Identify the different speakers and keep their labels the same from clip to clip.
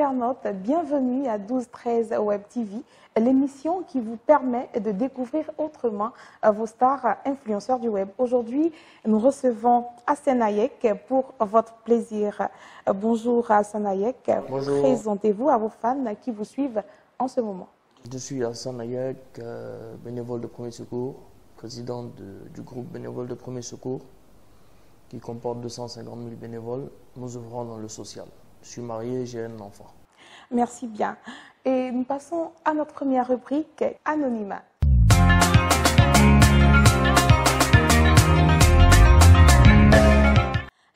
Speaker 1: internautes, bienvenue à 12-13 Web TV, l'émission qui vous permet de découvrir autrement vos stars influenceurs du web. Aujourd'hui, nous recevons Hassan Hayek pour votre plaisir. Bonjour Hassan Hayek.
Speaker 2: Bonjour.
Speaker 1: Présentez-vous à vos fans qui vous suivent en ce moment.
Speaker 2: Je suis Hassan Hayek, bénévole de premier secours, président du groupe bénévole de premier secours qui comporte 250 000 bénévoles. Nous œuvrons dans le social. Je suis marié, j'ai un enfant.
Speaker 1: Merci bien. Et nous passons à notre première rubrique, Anonymat.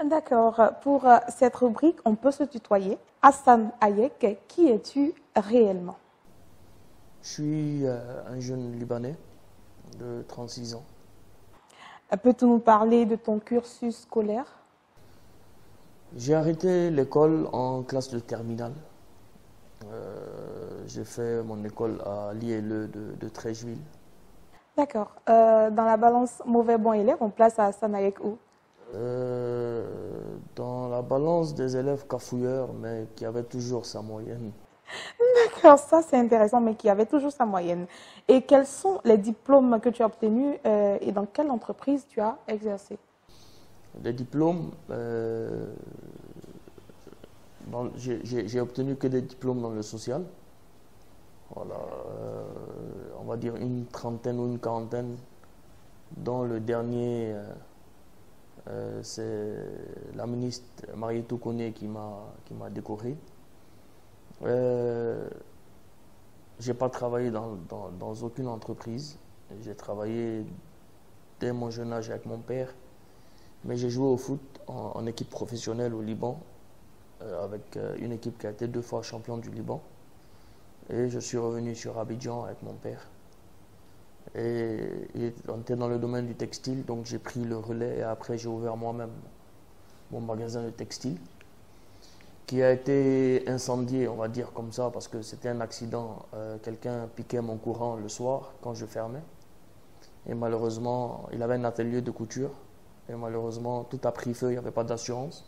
Speaker 1: D'accord. Pour cette rubrique, on peut se tutoyer. Hassan Hayek, qui es-tu réellement?
Speaker 2: Je suis un jeune Libanais de 36 ans.
Speaker 1: Peux-tu nous parler de ton cursus scolaire?
Speaker 2: J'ai arrêté l'école en classe de terminale. J'ai fait mon école à l'ILE de Treichville.
Speaker 1: D'accord. Dans la balance mauvais bon élève, on place Hassan Hayek où?
Speaker 2: Dans la balance des élèves cafouilleurs, mais qui avaient toujours sa moyenne.
Speaker 1: D'accord, ça c'est intéressant, mais qui avait toujours sa moyenne. Et quels sont les diplômes que tu as obtenus et dans quelle entreprise tu as exercé?
Speaker 2: Les diplômes, j'ai obtenu que des diplômes dans le social. Voilà, on va dire une trentaine ou une quarantaine, dont le dernier, c'est la ministre Marietou Koné qui m'a décoré. J'ai pas travaillé dans aucune entreprise. J'ai travaillé dès mon jeune âge avec mon père. Mais j'ai joué au foot en équipe professionnelle au Liban, avec une équipe qui a été 2 fois champion du Liban. Et je suis revenu sur Abidjan avec mon père. Et on était dans le domaine du textile, donc j'ai pris le relais et après j'ai ouvert moi-même mon magasin de textile, qui a été incendié, on va dire comme ça, parce que c'était un accident. Quelqu'un piquait mon courant le soir quand je fermais. Et malheureusement, il avait un atelier de couture. Et malheureusement, tout a pris feu, il n'y avait pas d'assurance.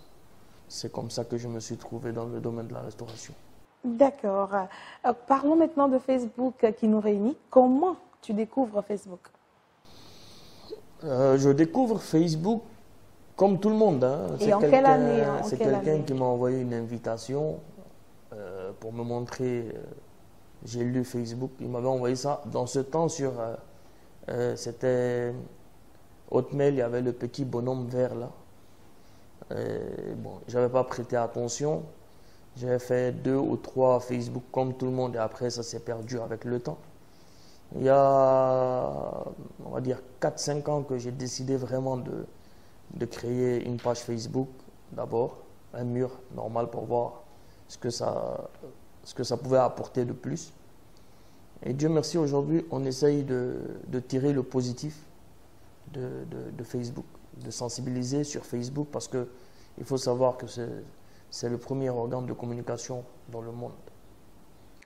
Speaker 2: C'est comme ça que je me suis trouvé dans le domaine de la restauration.
Speaker 1: D'accord. Parlons maintenant de Facebook qui nous réunit. Comment tu découvres Facebook?
Speaker 2: Je découvre Facebook comme tout le monde. Hein.
Speaker 1: Et en quelle année?
Speaker 2: C'est quelqu'un qui m'a envoyé une invitation pour me montrer. J'ai lu Facebook, il m'avait envoyé ça. Dans ce temps, c'était Hotmail, il y avait le petit bonhomme vert là. Bon, j'avais pas prêté attention. J'avais fait 2 ou 3 Facebook comme tout le monde et après ça s'est perdu avec le temps. Il y a, on va dire, 4-5 ans que j'ai décidé vraiment de créer une page Facebook d'abord, un mur normal pour voir ce que ça pouvait apporter de plus. Et Dieu merci, aujourd'hui, on essaye de tirer le positif de Facebook, de sensibiliser sur Facebook parce qu'il faut savoir que c'est le premier organe de communication dans le monde.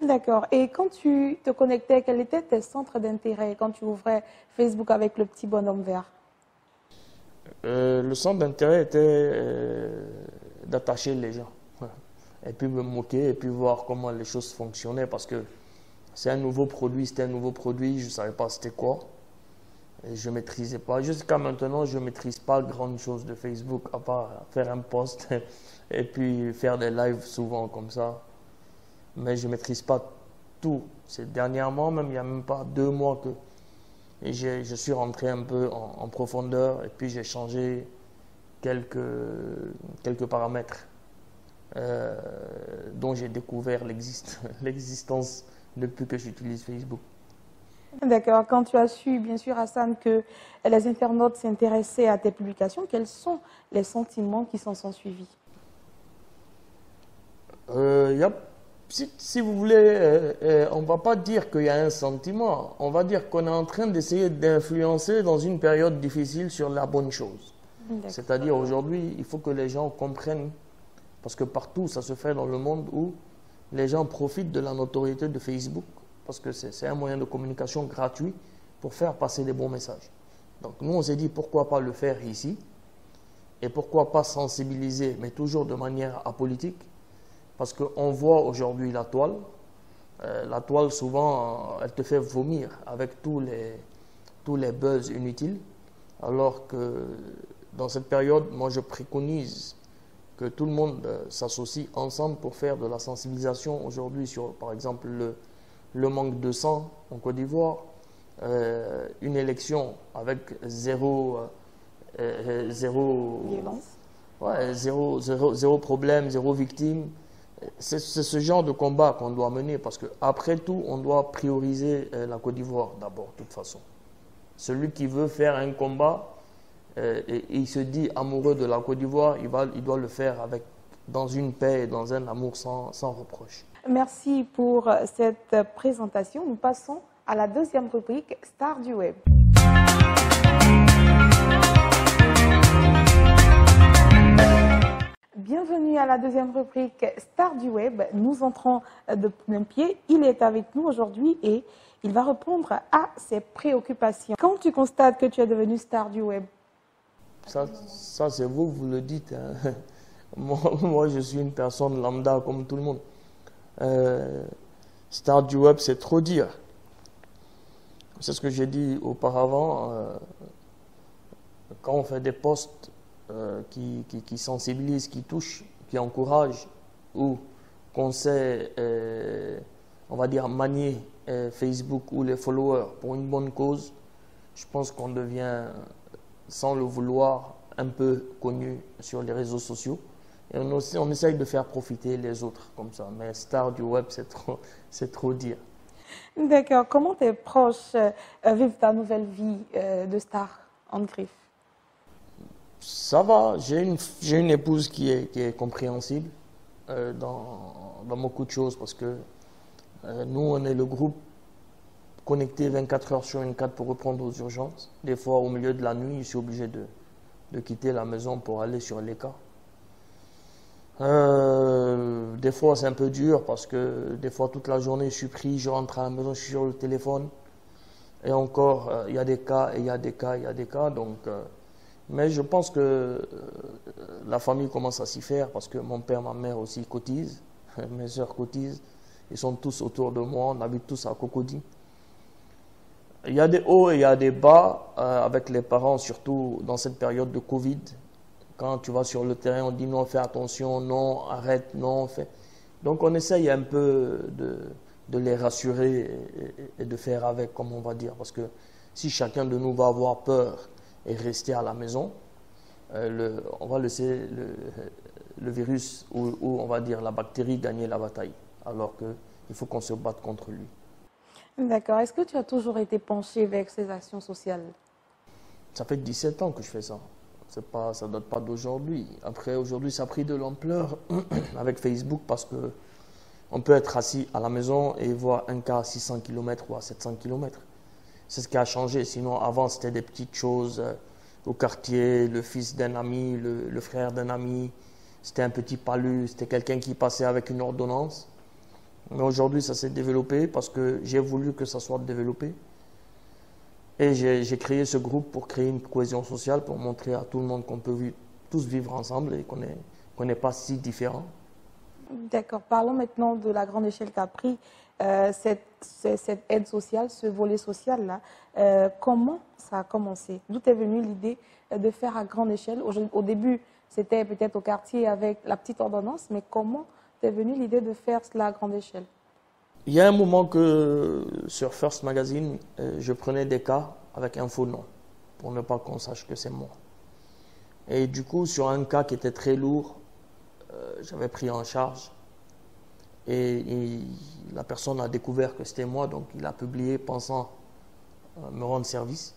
Speaker 1: D'accord. Et quand tu te connectais, quels étaient tes centres d'intérêt quand tu ouvrais Facebook avec le petit bonhomme vert?
Speaker 2: Le centre d'intérêt était d'attacher les gens et puis me moquer et puis voir comment les choses fonctionnaient parce que c'était un nouveau produit, je ne savais pas c'était quoi. Et je ne maîtrisais pas. Jusqu'à maintenant, je ne maîtrise pas grande chose de Facebook, à part faire un post et puis faire des lives souvent comme ça. Mais je ne maîtrise pas tout. C'est dernièrement, même il n'y a même pas 2 mois que je suis rentré un peu en profondeur et puis j'ai changé quelques paramètres dont j'ai découvert l'existence depuis que j'utilise Facebook.
Speaker 1: D'accord. Quand tu as su, bien sûr, Hassan, que les internautes s'intéressaient à tes publications, quels sont les sentiments qui s'en sont suivis?
Speaker 2: Si vous voulez, on ne va pas dire qu'il y a un sentiment. On va dire qu'on est en train d'essayer d'influencer dans une période difficile sur la bonne chose. C'est-à-dire aujourd'hui, il faut que les gens comprennent, parce que partout, ça se fait dans le monde où les gens profitent de la notoriété de Facebook, parce que c'est un moyen de communication gratuit pour faire passer des bons messages. Donc nous, on s'est dit pourquoi pas le faire ici et pourquoi pas sensibiliser, mais toujours de manière apolitique, Parce qu'on voit aujourd'hui la toile. La toile, souvent, elle te fait vomir avec tous les buzz inutiles. Alors que dans cette période, moi, je préconise que tout le monde s'associe ensemble pour faire de la sensibilisation aujourd'hui sur, par exemple, le manque de sang en Côte d'Ivoire, une élection avec zéro
Speaker 1: Violence.
Speaker 2: Ouais, zéro problème, zéro victime. C'est ce genre de combat qu'on doit mener parce qu'après tout, on doit prioriser la Côte d'Ivoire d'abord, de toute façon. Celui qui veut faire un combat et il se dit amoureux de la Côte d'Ivoire, il doit le faire dans une paix et dans un amour sans reproche.
Speaker 1: Merci pour cette présentation. Nous passons à la deuxième rubrique, Stars du Web. Bienvenue à la deuxième rubrique Stars du Web. Nous entrons de plein pied. Il est avec nous aujourd'hui et il va répondre à ses préoccupations. Quand tu constates que tu es devenu star du Web?
Speaker 2: Ça c'est vous le dites. Hein. Moi, je suis une personne lambda comme tout le monde. Star du Web, c'est trop dire. C'est ce que j'ai dit auparavant. Quand on fait des posts qui sensibilisent, qui touchent, qui encouragent, ou qu'on sait, on va dire, manier Facebook ou les followers pour une bonne cause, je pense qu'on devient, sans le vouloir, un peu connu sur les réseaux sociaux. Et on essaye de faire profiter les autres comme ça. Mais star du web, c'est trop dire.
Speaker 1: D'accord. Comment tes proches vivent ta nouvelle vie de star en griffe?
Speaker 2: Ça va. J'ai une épouse qui est compréhensible dans beaucoup de choses parce que nous, on est le groupe connecté 24 heures sur 24 pour répondre aux urgences. Des fois, au milieu de la nuit, je suis obligé de quitter la maison pour aller sur les cas. Des fois c'est un peu dur parce que des fois toute la journée je suis pris, je rentre à la maison, je suis sur le téléphone et encore il y a des cas et il y a des cas, il y a des cas donc mais je pense que la famille commence à s'y faire parce que mon père, ma mère aussi cotisent, mes soeurs cotisent, ils sont tous autour de moi, on habite tous à Cocody. Il y a des hauts et il y a des bas avec les parents, surtout dans cette période de Covid. Quand tu vas sur le terrain, on dit non, fais attention, non, arrête, non, fais. Donc on essaye un peu de les rassurer et de faire avec, comme on va dire. Parce que si chacun de nous va avoir peur et rester à la maison, on va laisser le virus ou on va dire la bactérie gagner la bataille. Alors qu'il faut qu'on se batte contre lui.
Speaker 1: D'accord. Est-ce que tu as toujours été penché vers ces actions sociales?
Speaker 2: Ça fait 17 ans que je fais ça. Ça ne date pas d'aujourd'hui. Après, aujourd'hui, ça a pris de l'ampleur avec Facebook parce que on peut être assis à la maison et voir un cas à 600 km ou à 700 km. C'est ce qui a changé. Sinon, avant, c'était des petites choses au quartier, le fils d'un ami, le frère d'un ami. C'était un petit palu, c'était quelqu'un qui passait avec une ordonnance. Mais aujourd'hui, ça s'est développé parce que j'ai voulu que ça soit développé. Et j'ai créé ce groupe pour créer une cohésion sociale, pour montrer à tout le monde qu'on peut tous vivre ensemble et qu'on n'est pas si différents.
Speaker 1: D'accord. Parlons maintenant de la grande échelle qu'a pris cette aide sociale, ce volet social-là. Comment ça a commencé? D'où est venue l'idée de faire à grande échelle? Au début, c'était peut-être au quartier avec la petite ordonnance, mais comment est venue l'idée de faire cela à grande échelle?
Speaker 2: Il y a un moment que sur First Magazine, je prenais des cas avec un faux nom pour ne pas qu'on sache que c'est moi. Et du coup, sur un cas qui était très lourd, j'avais pris en charge et la personne a découvert que c'était moi, donc il a publié pensant me rendre service.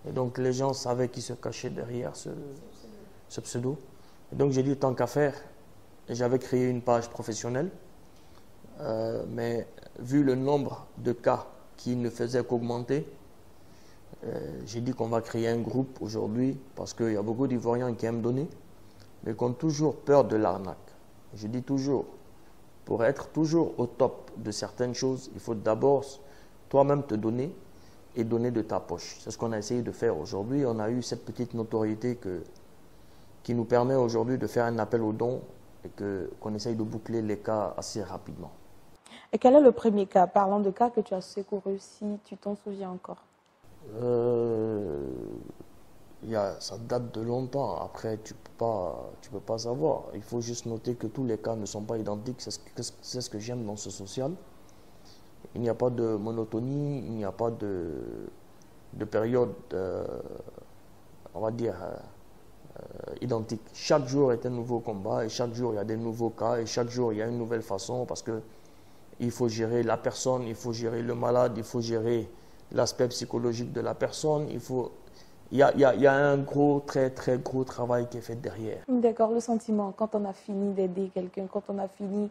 Speaker 2: Et donc les gens savaient qui se cachait derrière ce pseudo. Et donc j'ai dit tant qu'à faire, et j'avais créé une page professionnelle. Mais vu le nombre de cas qui ne faisaient qu'augmenter, j'ai dit qu'on va créer un groupe aujourd'hui parce qu'il y a beaucoup d'Ivoiriens qui aiment donner, mais qui ont toujours peur de l'arnaque. Je dis toujours, pour être toujours au top de certaines choses, il faut d'abord toi-même te donner et donner de ta poche. C'est ce qu'on a essayé de faire aujourd'hui. On a eu cette petite notoriété qui nous permet aujourd'hui de faire un appel aux dons et qu'on essaye de boucler les cas assez rapidement.
Speaker 1: Et quel est le premier cas, parlant de cas que tu as secouru, si tu t'en souviens encore?
Speaker 2: Ça date de longtemps. Après, tu peux pas savoir. Il faut juste noter que tous les cas ne sont pas identiques. C'est ce que j'aime dans ce social. Il n'y a pas de monotonie, il n'y a pas de période, on va dire, identique. Chaque jour est un nouveau combat et chaque jour il y a des nouveaux cas et chaque jour il y a une nouvelle façon parce que il faut gérer la personne, il faut gérer le malade, il faut gérer l'aspect psychologique de la personne, il y a un gros, très très gros travail qui est fait derrière.
Speaker 1: D'accord, le sentiment, quand on a fini d'aider quelqu'un, quand on a fini,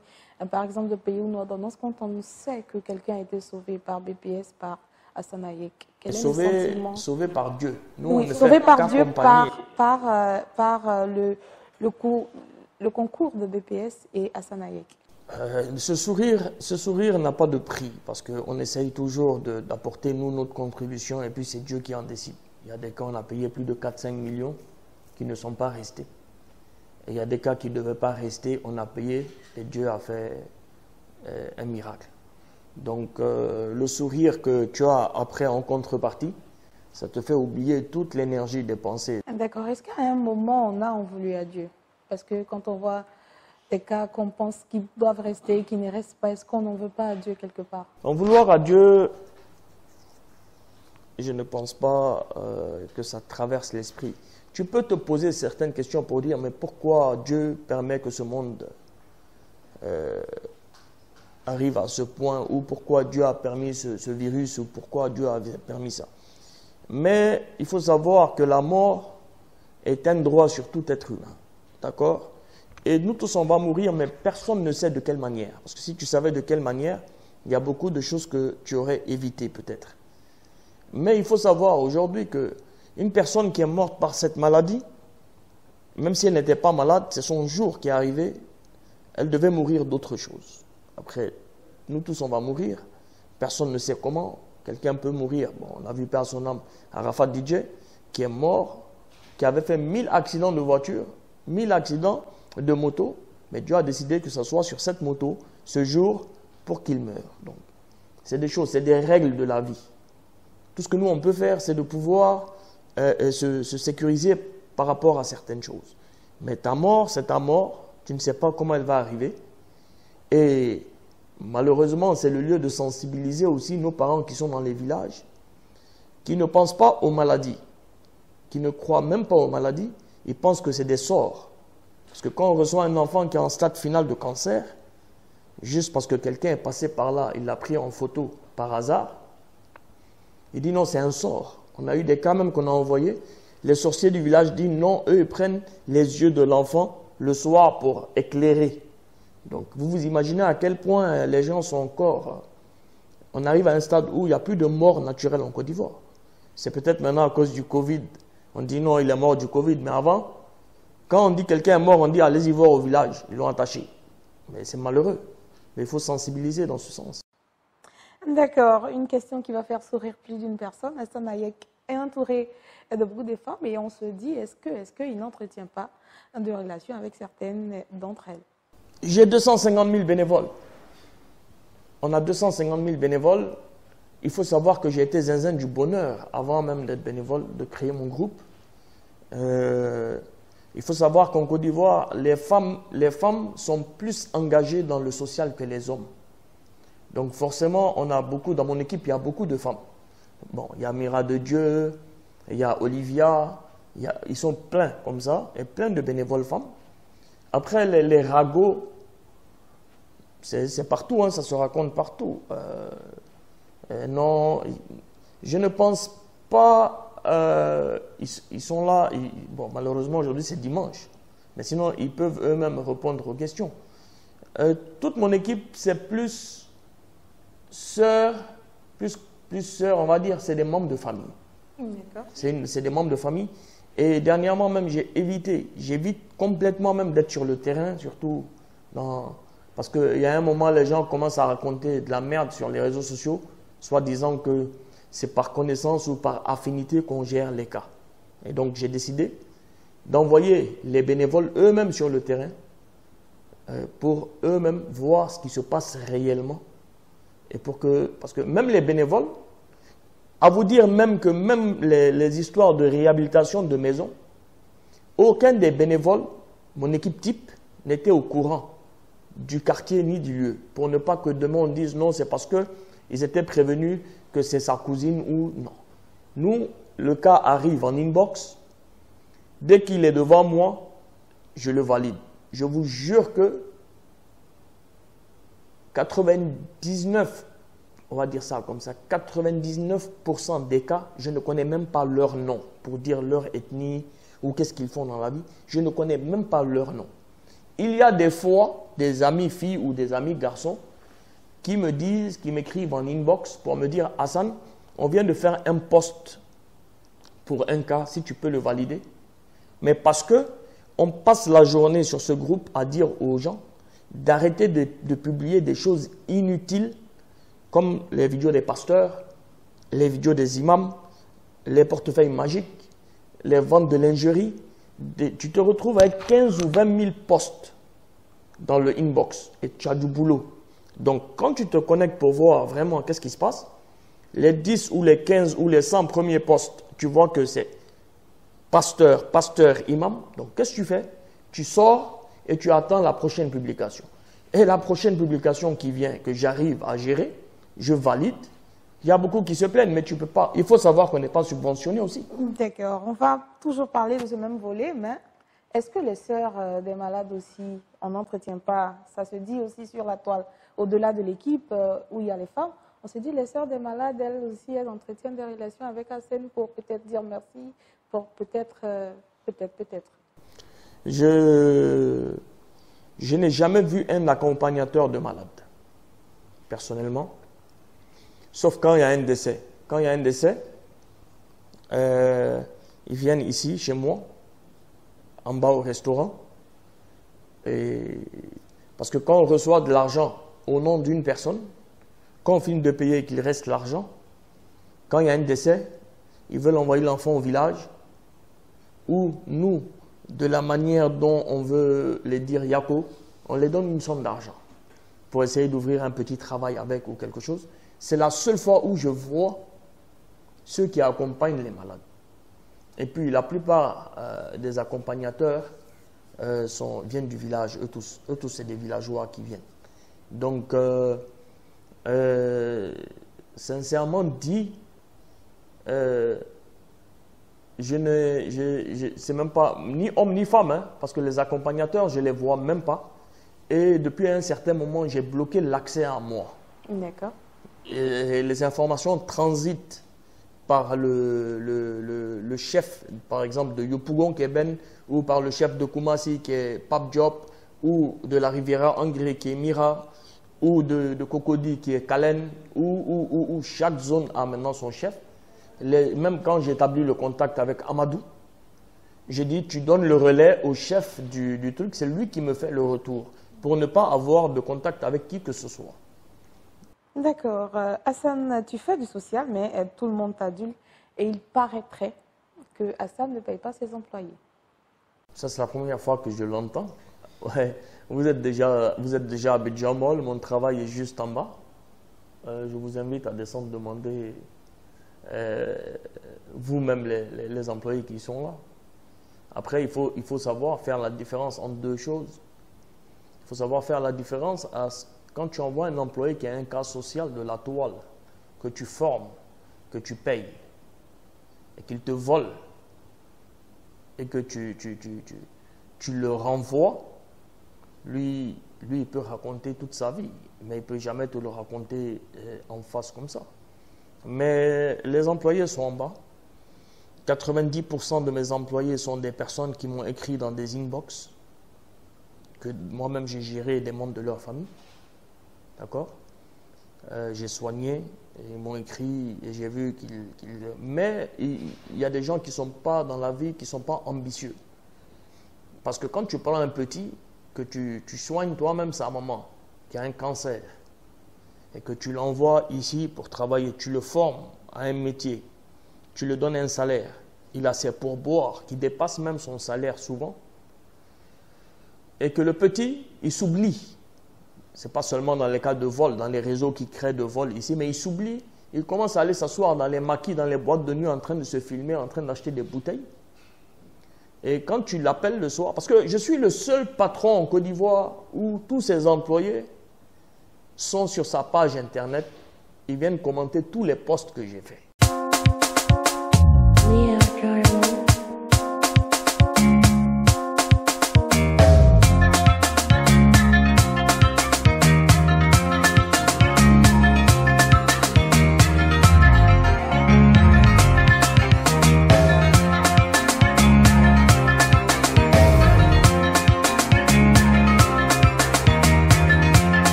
Speaker 1: par exemple, de payer une ordonnance, quand on sait que quelqu'un a été sauvé par BPS, par Hassan Hayek, quel est le sentiment?
Speaker 2: Sauvé par Dieu. Nous,
Speaker 1: oui, sauvé par Dieu par le concours de BPS et Hassan Hayek.
Speaker 2: Ce sourire n'a pas de prix parce qu'on essaye toujours d'apporter nous notre contribution et puis c'est Dieu qui en décide. Il y a des cas où on a payé plus de 4-5 millions qui ne sont pas restés. Et il y a des cas qui ne devaient pas rester, on a payé et Dieu a fait un miracle. Donc le sourire que tu as après en contrepartie, ça te fait oublier toute l'énergie dépensée.
Speaker 1: D'accord. Est-ce qu'à un moment on a en voulu à Dieu? Parce que quand on voit des cas qu'on pense qu'ils doivent rester, qui ne restent pas, est-ce qu'on n'en veut pas à Dieu quelque part?
Speaker 2: En vouloir à Dieu, je ne pense pas que ça traverse l'esprit. Tu peux te poser certaines questions pour dire, mais pourquoi Dieu permet que ce monde arrive à ce point, ou pourquoi Dieu a permis ce virus, ou pourquoi Dieu a permis ça. Mais il faut savoir que la mort est un droit sur tout être humain. D'accord? Et nous tous, on va mourir, mais personne ne sait de quelle manière. Parce que si tu savais de quelle manière, il y a beaucoup de choses que tu aurais évitées peut-être. Mais il faut savoir aujourd'hui qu'une personne qui est morte par cette maladie, même si elle n'était pas malade, c'est son jour qui est arrivé, elle devait mourir d'autre chose. Après, nous tous, on va mourir. Personne ne sait comment. Quelqu'un peut mourir. Bon, on a vu perdre son âme Arafat DJ, qui est mort, qui avait fait 1000 accidents de voiture, 1000 accidents de moto, mais Dieu a décidé que ce soit sur cette moto, ce jour, pour qu'il meure. Donc, c'est des choses, c'est des règles de la vie. Tout ce que nous, on peut faire, c'est de pouvoir se sécuriser par rapport à certaines choses. Mais ta mort, c'est ta mort. Tu ne sais pas comment elle va arriver. Et malheureusement, c'est le lieu de sensibiliser aussi nos parents qui sont dans les villages, qui ne pensent pas aux maladies, qui ne croient même pas aux maladies. Ils pensent que c'est des sorts. Parce que quand on reçoit un enfant qui est en stade final de cancer, juste parce que quelqu'un est passé par là, il l'a pris en photo par hasard, il dit non, c'est un sort. On a eu des cas même qu'on a envoyés. Les sorciers du village disent non, eux ils prennent les yeux de l'enfant le soir pour éclairer. Donc vous vous imaginez à quel point les gens sont encore... On arrive à un stade où il n'y a plus de mort naturelle en Côte d'Ivoire. C'est peut-être maintenant à cause du Covid. On dit non, il est mort du Covid. Mais avant, quand on dit quelqu'un est mort, on dit allez-y voir au village. Ils l'ont attaché. Mais c'est malheureux. Mais il faut sensibiliser dans ce sens.
Speaker 1: D'accord. Une question qui va faire sourire plus d'une personne. Hassan Hayek est entouré de beaucoup de femmes et on se dit, est-ce qu'il n'entretient pas de relations avec certaines d'entre elles?
Speaker 2: J'ai 250 000 bénévoles. On a 250 000 bénévoles. Il faut savoir que j'ai été zinzin du bonheur avant même d'être bénévole, de créer mon groupe. Il faut savoir qu'en Côte d'Ivoire, les femmes sont plus engagées dans le social que les hommes. Donc forcément, on a beaucoup, dans mon équipe, il y a beaucoup de femmes. Bon, il y a Mira de Dieu, il y a Olivia, ils sont pleins comme ça, et plein de bénévoles femmes. Après, les ragots, c'est partout, hein, ça se raconte partout. Non, je ne pense pas, ils sont là, bon, malheureusement aujourd'hui c'est dimanche, mais sinon ils peuvent eux-mêmes répondre aux questions. Toute mon équipe, c'est plus sœurs, plus sœurs, on va dire, c'est des membres de famille. C'est des membres de famille. Et dernièrement même, j'évite complètement même d'être sur le terrain, surtout parce qu'il y a un moment, les gens commencent à raconter de la merde sur les réseaux sociaux, soit disant que c'est par connaissance ou par affinité qu'on gère les cas. Et donc j'ai décidé d'envoyer les bénévoles eux-mêmes sur le terrain, pour eux-mêmes voir ce qui se passe réellement. Et parce que même les bénévoles, à vous dire même que même les histoires de réhabilitation de maisons, aucun des bénévoles, mon équipe type, n'était au courant du quartier ni du lieu. Pour ne pas que demain on dise non, c'est parce qu'ils étaient prévenus que c'est sa cousine ou non. Nous, le cas arrive en inbox. Dès qu'il est devant moi, je le valide. Je vous jure que 99, on va dire ça comme ça, 99% des cas, je ne connais même pas leur nom pour dire leur ethnie ou qu'est-ce qu'ils font dans la vie. Je ne connais même pas leur nom. Il y a des fois des amis filles ou des amis garçons qui me disent, qui m'écrivent en inbox pour me dire « Hassan, on vient de faire un post pour un cas, si tu peux le valider. » Mais parce que on passe la journée sur ce groupe à dire aux gens d'arrêter de publier des choses inutiles comme les vidéos des pasteurs, les vidéos des imams, les portefeuilles magiques, les ventes de lingerie. Tu te retrouves avec 15 ou 20 000 posts dans le inbox et tu as du boulot. Donc, quand tu te connectes pour voir vraiment qu'est-ce qui se passe, les 10 ou les 15 ou les 100 premiers posts, tu vois que c'est pasteur, imam. Donc, qu'est-ce que tu fais? Tu sors et tu attends la prochaine publication. Et la prochaine publication qui vient, que j'arrive à gérer, je valide. Il y a beaucoup qui se plaignent, mais tu peux pas. Il faut savoir qu'on n'est pas subventionné aussi.
Speaker 1: D'accord. On va toujours parler de ce même volet, mais est-ce que les sœurs des malades aussi, on n'entretient pas, ça se dit aussi sur la toile, au-delà de l'équipe où il y a les femmes, on se dit les sœurs des malades, elles aussi, elles entretiennent des relations avec Hassan pour peut-être dire merci, pour peut-être.
Speaker 2: Je n'ai jamais vu un accompagnateur de malade, personnellement, sauf quand il y a un décès. Quand il y a un décès, ils viennent ici, chez moi, en bas au restaurant, et parce que quand on reçoit de l'argent au nom d'une personne, quand on finit de payer et qu'il reste l'argent, quand il y a un décès, ils veulent envoyer l'enfant au village, ou nous, de la manière dont on veut les dire Yako, on les donne une somme d'argent pour essayer d'ouvrir un petit travail avec ou quelque chose. C'est la seule fois où je vois ceux qui accompagnent les malades. Et puis la plupart des accompagnateurs viennent du village, eux tous c'est des villageois qui viennent. Donc, sincèrement dit, c'est même pas ni homme ni femme, hein, parce que les accompagnateurs, je les vois même pas. Et depuis un certain moment, j'ai bloqué l'accès à moi.
Speaker 1: D'accord.
Speaker 2: Et les informations transitent par le chef, par exemple, de Yopougon qui est Ben, ou par le chef de Koumassi qui est Pape Diop, ou de la Riviera Angri qui est Mira, ou de Cocody qui est Kalen, ou chaque zone a maintenant son chef. Même quand j'ai établi le contact avec Amadou, j'ai dit tu donnes le relais au chef du truc, c'est lui qui me fait le retour, pour ne pas avoir de contact avec qui que ce soit.
Speaker 1: D'accord. Hassan, tu fais du social, mais tout le monde t'adule. Et il paraîtrait que Hassan ne paye pas ses employés.
Speaker 2: Ça, c'est la première fois que je l'entends. Ouais. Vous êtes déjà à Abidjan Mall, mon travail est juste en bas. Je vous invite à descendre demander vous-même les employés qui sont là. Après, il faut savoir faire la différence entre deux choses. Il faut savoir faire la différence quand tu envoies un employé qui a un cas social de la toile, que tu formes, que tu payes, et qu'il te vole, et que tu le renvoies, lui, il peut raconter toute sa vie, mais il ne peut jamais te le raconter en face comme ça. Mais les employés sont en bas. 90% de mes employés sont des personnes qui m'ont écrit dans des inbox, que moi-même j'ai géré des membres de leur famille. D'accord? J'ai soigné, et ils m'ont écrit et j'ai vu qu'ils... Mais il y a des gens qui ne sont pas dans la vie, qui ne sont pas ambitieux. Parce que quand tu prends un petit, que tu soignes toi-même sa maman, qui a un cancer, et que tu l'envoies ici pour travailler, tu le formes à un métier, tu lui donnes un salaire, il a ses pourboires qui dépassent même son salaire souvent. et que le petit, il s'oublie. Ce n'est pas seulement dans les cas de vol, dans les réseaux qui créent de vol ici, mais il s'oublie. Il commence à aller s'asseoir dans les maquis, dans les boîtes de nuit, en train de se filmer, en train d'acheter des bouteilles. Et quand tu l'appelles le soir, parce que je suis le seul patron en Côte d'Ivoire où tous ses employés sont sur sa page internet, ils viennent commenter tous les posts que j'ai faits.